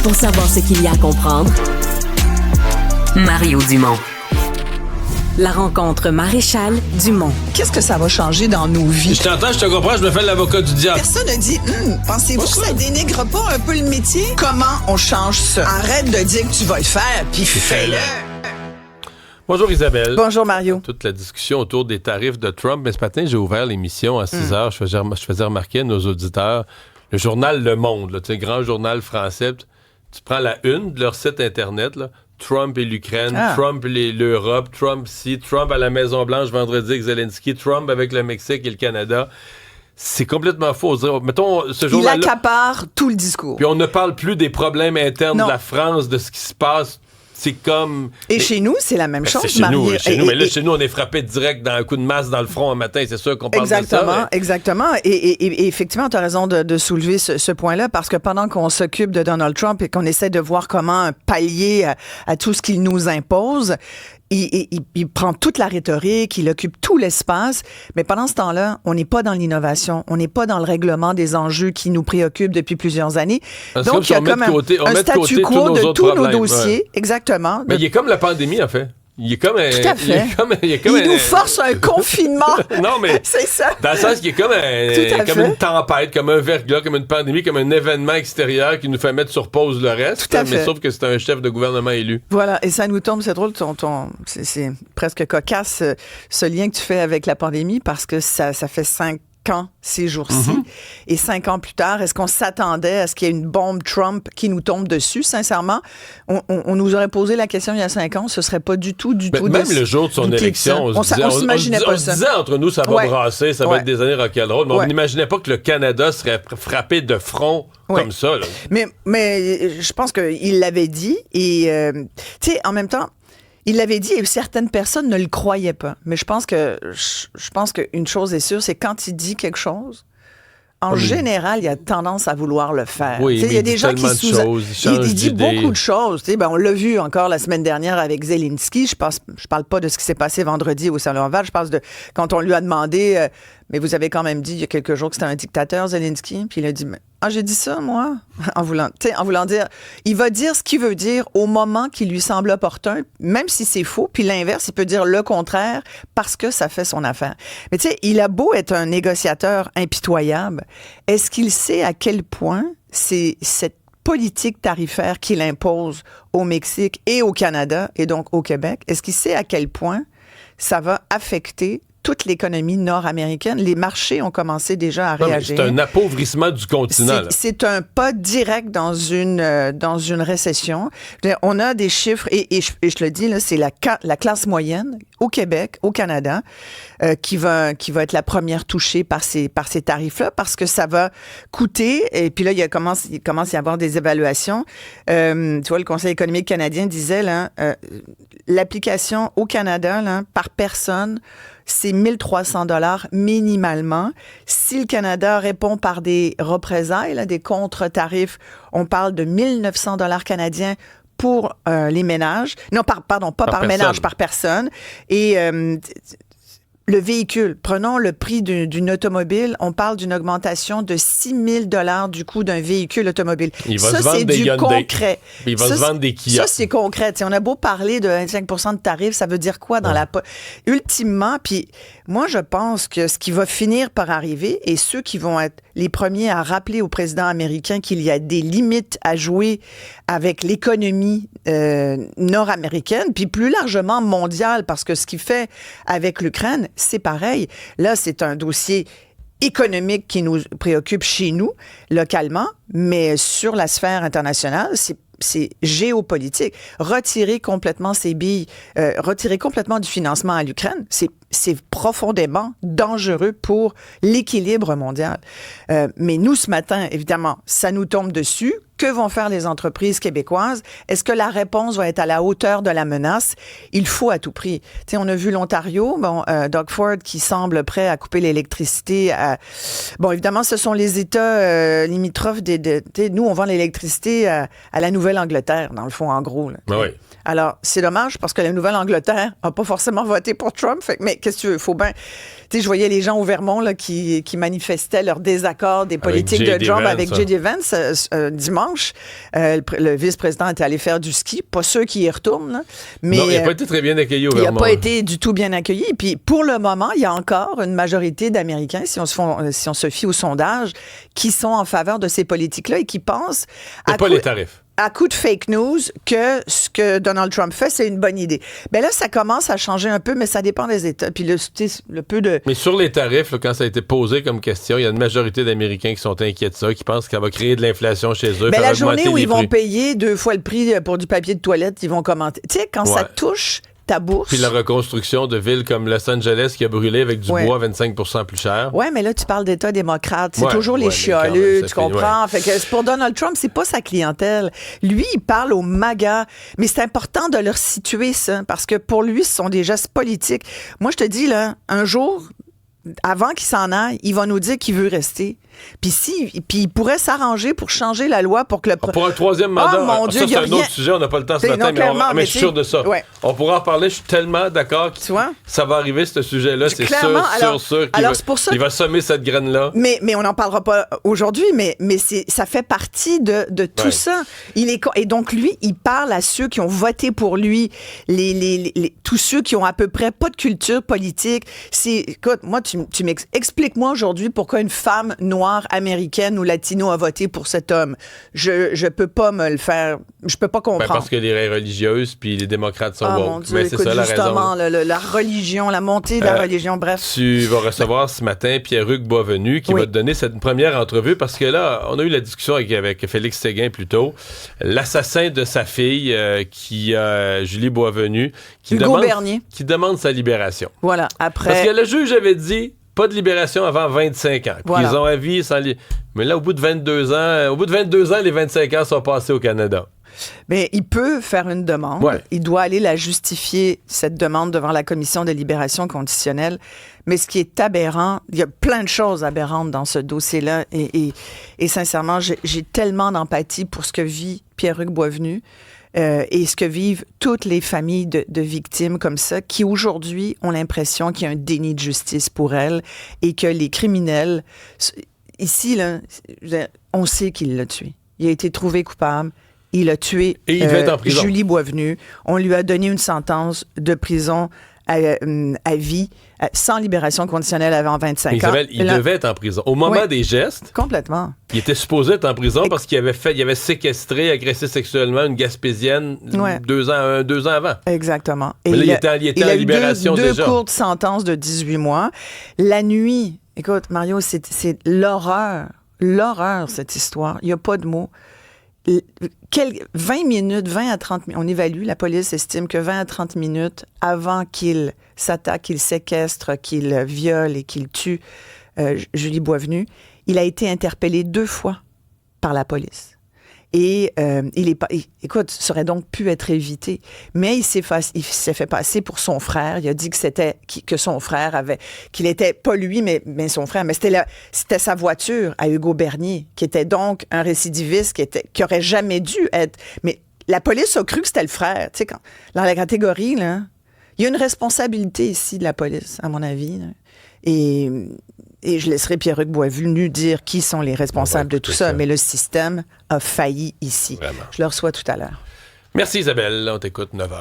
Pour savoir ce qu'il y a à comprendre, Mario Dumont. La rencontre Maréchal Dumont. Qu'est-ce que ça va changer dans nos vies? Je t'entends, je te comprends, je me fais l'avocat du diable. Personne ne dit, pensez-vous que ça dénigre pas un peu le métier? Comment on change ça? Arrête de dire que tu vas le faire, puis fais-le. Bonjour Isabelle. Bonjour Mario. Toute la discussion autour des tarifs de Trump. Mais ce matin, j'ai ouvert l'émission à 6 heures. Je faisais remarquer à nos auditeurs le journal Le Monde, le grand journal français. Tu prends la une de leur site Internet, là, Trump et l'Ukraine, Trump et l'Europe, Trump Trump à la Maison-Blanche vendredi avec Zelensky, Trump avec le Mexique et le Canada. C'est complètement faux. Mettons, ce journal-là, il accapare tout le discours. Puis on ne parle plus des problèmes internes de la France, de ce qui se passe. C'est comme... Et chez nous, c'est la même chose, chez nous, mais là, chez nous, on est frappé direct d'un coup de masse dans le front un matin. C'est sûr qu'on parle de ça. Exactement. Et effectivement, tu as raison de soulever ce point-là, parce que pendant qu'on s'occupe de Donald Trump et qu'on essaie de voir comment pallier à tout ce qu'il nous impose, il prend toute la rhétorique, il occupe tout l'espace, mais pendant ce temps-là, on n'est pas dans l'innovation, on n'est pas dans le règlement des enjeux qui nous préoccupent depuis plusieurs années. Donc, il y a comme un statu quo de tous nos dossiers. Ouais. Exactement. Mais il est comme la pandémie, en fait. Il est comme un... Tout à fait. Il nous force un confinement. Non, mais... C'est ça. Dans le sens qu'il est comme une tempête, comme un verglas, comme une pandémie, comme un événement extérieur qui nous fait mettre sur pause le reste. Tout à fait. Mais sauf que c'est un chef de gouvernement élu. Voilà. Et ça nous tombe, c'est drôle, c'est presque cocasse, ce lien que tu fais avec la pandémie, parce que ça fait 5 ans ces jours-ci. Et 5 ans plus tard, est-ce qu'on s'attendait à ce qu'il y ait une bombe Trump qui nous tombe dessus? Sincèrement, on nous aurait posé la question il y a 5 ans, ce serait pas du tout même le jour de son élection, on s'imaginait pas ça. On se disait entre nous, ça va brasser, ça va être des années rock'n'roll, mais on n'imaginait pas que le Canada serait frappé de front comme ça. Là. Mais je pense qu'il l'avait dit et, tu sais, en même temps, il l'avait dit et certaines personnes ne le croyaient pas. Mais je pense qu'une chose est sûre, c'est quand il dit quelque chose, en général, il y a tendance à vouloir le faire. Oui, il y a des gens qui il dit beaucoup de choses. On l'a vu encore la semaine dernière avec Zelensky. Je parle pas de ce qui s'est passé vendredi au Salon-Oval. Je parle de quand on lui a demandé mais vous avez quand même dit il y a quelques jours que c'était un dictateur, Zelensky. Puis il a dit j'ai dit ça, moi, en voulant dire, il va dire ce qu'il veut dire au moment qui lui semble opportun, même si c'est faux, puis l'inverse, il peut dire le contraire parce que ça fait son affaire. Mais tu sais, il a beau être un négociateur impitoyable, est-ce qu'il sait à quel point c'est cette politique tarifaire qu'il impose au Mexique et au Canada, et donc au Québec, est-ce qu'il sait à quel point ça va affecter toute l'économie nord-américaine? Les marchés ont commencé déjà à réagir. C'est un appauvrissement du continent. C'est un pas direct dans une récession. On a des chiffres, et je le dis, là, c'est la classe moyenne au Québec, au Canada, qui va être la première touchée par ces tarifs-là, parce que ça va coûter, et puis là, il commence à y avoir des évaluations. Tu vois, le Conseil économique canadien disait, là, l'application au Canada, là, par personne, c'est 1 300 $ minimalement. Si le Canada répond par des représailles, là, des contre-tarifs, on parle de 1 900 $ canadiens pour les ménages. Non, pas par ménage, par personne. Et le véhicule, prenons le prix d'une automobile, on parle d'une augmentation de 6 000 $ du coût d'un véhicule automobile. Ça, c'est du concret. Il va se vendre des Kia. Ça, c'est concret. T'sais, on a beau parler de 25 % de tarifs, ça veut dire quoi dans la... Ultimement, puis moi, je pense que ce qui va finir par arriver, et ceux qui vont être les premiers à rappeler au président américain qu'il y a des limites à jouer avec l'économie nord-américaine, puis plus largement mondiale, parce que ce qu'il fait avec l'Ukraine, c'est pareil. Là, c'est un dossier économique qui nous préoccupe chez nous, localement, mais sur la sphère internationale, c'est géopolitique. Retirer complètement ces billes, retirer complètement du financement à l'Ukraine, c'est profondément dangereux pour l'équilibre mondial. Mais nous, ce matin, évidemment, ça nous tombe dessus. Que vont faire les entreprises québécoises? Est-ce que la réponse va être à la hauteur de la menace? Il faut à tout prix. Tu sais, on a vu l'Ontario, Doug Ford qui semble prêt à couper l'électricité. Bon, évidemment, ce sont les États limitrophes nous, on vend l'électricité à la Nouvelle-Angleterre, dans le fond, en gros. Là. Oui. Alors, c'est dommage parce que la Nouvelle-Angleterre n'a pas forcément voté pour Trump. Mais qu'est-ce que tu veux? Faut bien... Tu sais, je voyais les gens au Vermont là, qui manifestaient leur désaccord des politiques de Trump avec J.D. Vance dimanche. dimanche. Le vice-président était allé faire du ski. Pas sûr qu'il y retourne, là, mais non, il n'a pas été très bien accueilli au Vermont. Il n'a pas été du tout bien accueilli. Puis pour le moment, il y a encore une majorité d'Américains, si on se fie au sondage, qui sont en faveur de ces politiques-là et qui pensent les tarifs. À coup de fake news que ce que Donald Trump fait, c'est une bonne idée. Bien là, ça commence à changer un peu, mais ça dépend des États. Puis le peu de... Mais sur les tarifs, là, quand ça a été posé comme question, il y a une majorité d'Américains qui sont inquiets de ça, qui pensent que ça va créer de l'inflation chez eux. Bien, la journée où ils vont payer 2 fois le prix pour du papier de toilette, ils vont commenter. Tu sais, quand ça touche ta bourse... Puis la reconstruction de villes comme Los Angeles qui a brûlé avec du bois 25% plus cher. Oui, mais là, tu parles d'État démocrate. C'est toujours les chialeux, tu comprends? Fait que pour Donald Trump, c'est pas sa clientèle. Lui, il parle aux MAGA. Mais c'est important de leur situer ça, parce que pour lui, ce sont des gestes politiques. Moi, je te dis, là, un jour... Avant qu'il s'en aille, il va nous dire qu'il veut rester. Puis il pourrait s'arranger pour changer la loi pour que le... Pour un troisième mandat, mon Dieu, ça c'est un autre sujet, on n'a pas le temps ce matin, mais je suis sûr de ça. Ouais. On pourra en parler, je suis tellement d'accord que ça va arriver, ce sujet-là, c'est sûr qu'il va semer cette graine-là. Mais on n'en parlera pas aujourd'hui, mais ça fait partie de tout ça. Et donc, lui, il parle à ceux qui ont voté pour lui, tous ceux qui ont à peu près pas de culture politique. Écoute, moi, explique-moi aujourd'hui pourquoi une femme noire, américaine ou latino a voté pour cet homme. Je peux pas me le faire. Je peux pas comprendre. Parce que les religieuses puis les démocrates sont mon Dieu, mais écoute, c'est ça justement, la raison. La religion, la montée de la religion, bref. Tu vas recevoir ce matin Pierre-Hugues Boisvenu qui va te donner cette première entrevue parce que là, on a eu la discussion avec Félix Séguin plus tôt. L'assassin de sa fille, Julie Boisvenu, qui demande sa libération. Voilà, après... Parce que le juge avait dit pas de libération avant 25 ans. Voilà. Qu'ils ont à vie sans... Mais là, au bout de 22 ans, les 25 ans sont passés au Canada. Mais il peut faire une demande. Ouais. Il doit aller la justifier, cette demande, devant la commission de libération conditionnelle. Mais ce qui est aberrant, il y a plein de choses aberrantes dans ce dossier-là. Et sincèrement, j'ai tellement d'empathie pour ce que vit Pierre-Hugues Boisvenu. Et ce que vivent toutes les familles de victimes comme ça, qui aujourd'hui ont l'impression qu'il y a un déni de justice pour elles et que les criminels... Ici, là, on sait qu'il l'a tué. Il a été trouvé coupable. Il a tué Julie Boisvenu. On lui a donné une sentence de prison à vie, sans libération conditionnelle avant 25 Isabelle, ans. Il devait être en prison. Au moment des gestes, complètement. Il était supposé être en prison parce qu'il avait séquestré, agressé sexuellement une Gaspésienne 2 ans avant. Exactement. Mais là, il était en libération déjà. Il a eu deux courtes sentences de 18 mois. La nuit, écoute, Mario, c'est l'horreur. L'horreur, cette histoire. Il n'y a pas de mots. 20 minutes, 20 à 30 minutes, on évalue, la police estime que 20 à 30 minutes avant qu'il s'attaque, qu'il séquestre, qu'il viole et qu'il tue Julie Boisvenu, il a été interpellé 2 fois par la police. Et écoute, ça aurait donc pu être évité. Mais il s'est fait passer pour son frère. Il a dit que son frère qu'il était pas lui, mais son frère. Mais c'était sa voiture à Hugo Bernier, qui était donc un récidiviste qui aurait jamais dû être. Mais la police a cru que c'était le frère. Tu sais, dans la catégorie, là, il y a une responsabilité ici de la police, à mon avis. Là. Et je laisserai Pierre-Hugues Boisvenu dire qui sont les responsables de tout ça. Mais le système a failli ici. Vraiment. Je le reçois tout à l'heure. Merci Isabelle. On t'écoute 9h.